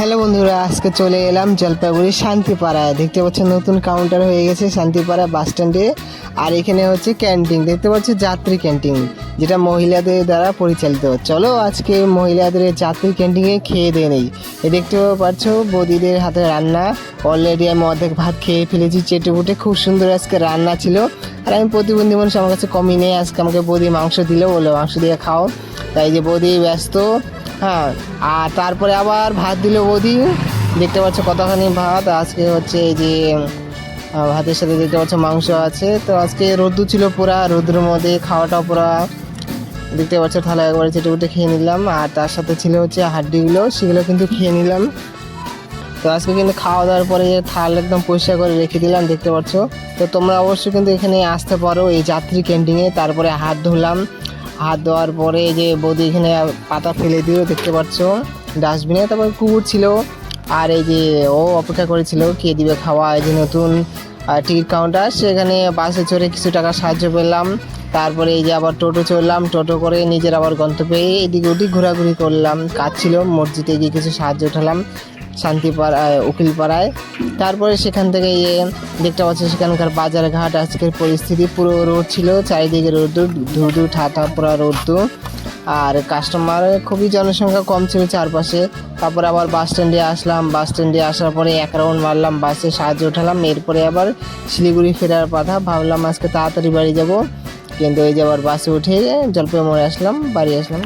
Hello বন্ধুরা, আজকে চলে এলাম জলপাইগুড়ি শান্তিপাড়ায়। দেখতে পাচ্ছেন নতুন কাউন্টার হয়ে গেছে শান্তিপাড়া বাস স্ট্যান্ডে। আর এখানে হচ্ছে ক্যান্টিন, দেখতে পাচ্ছি যাত্রী ক্যান্টিন, যেটা মহিলাদের দ্বারা পরিচালিত। চলো আজকে মহিলাদের যাত্রী ক্যান্টিনে খেয়ে দিয়ে নেই। দেখতে পাচ্ছ বৌদিদের হাতে রান্না। অলরেডি আমি অর্ধেক ভাত খেয়ে ফেলেছি চেটেপুটে। খুব সুন্দর আজকে রান্না ছিল। আর আমি প্রতিবন্ধী মানুষ, আমার কাছে কমই নেই। আজকে আমাকে বৌদি মাংস দিল, বললো মাংস দিয়ে খাও। তাই যে বৌদি ব্যস্ত। হ্যাঁ, আর তারপরে আবার ভাত দিল বৌদি। দেখতে পাচ্ছ কতখানি ভাত আজকে হচ্ছে। এই যে ভাতের সাথে দেখতে পাচ্ছ মাংস আছে। তো আজকে রোদ্দু ছিল পুরা, রোদ্রের মধ্যে খাওয়াটাও পুরা দেখতে পাচ্ছ। থালা একবারে চেটে উঠে খেয়ে নিলাম। আর তার সাথে ছিল হচ্ছে হাড্ডিগুলো, সেগুলো কিন্তু খেয়ে নিলাম। তো আজকে কিন্তু খাওয়া দাওয়ার পরে থাল একদম পরিষ্কার করে রেখে দিলাম, দেখতে পাচ্ছ। তো তোমরা অবশ্যই কিন্তু এখানে আসতে পারো এই যাত্রী ক্যান্টিনে। তারপরে হাত ধুলাম, হাত ধোয়ার পরে যে বৌদি এখানে পাতা ফেলে দিল, দেখতে পাচ্ছ ডাস্টবিনে। তারপর কুকুর ছিল, আর এই যে ও অপেক্ষা করেছিল কে দিবে খাওয়া। এই যে নতুন টিকিট কাউন্টার, সেখানে বাসে চড়ে কিছু টাকা সাহায্য পেলাম। তারপরে এই যে আবার টোটো চললাম, টোটো করে নিজের আবার গন্তব্যে এদিক ওদিক ঘোরাঘুরি করলাম। কাজ ছিল, মসজিদে গিয়ে কিছু সাহায্য উঠালাম শান্তিপাড়ায়, উকিলপাড়ায়। তারপরে সেখান থেকে দেখতে পাচ্ছি সেখানকার বাজার ঘাট আজকের পরিস্থিতি। পুরো রোদ ছিল, চারিদিকে রোদ্দুর, ধুধু ঠাঠা পুরো রোদ্দুর। আর কাস্টমার খুবই জনসংখ্যা কম ছিল চারপাশে। তারপরে আবার বাস স্ট্যান্ডে আসলাম, বাস স্ট্যান্ডে আসার পরে এক রাউন্ড মারলাম, বাসে সাহায্য উঠালাম। এরপরে আবার শিলিগুড়ি ফেরার কথা, ভাবলাম আজকে তাড়াতাড়ি বাড়ি যাব, কিন্তু এই যে আবার বাসে উঠে জলপাইগুড়ি আসলাম, বাড়ি আসলাম।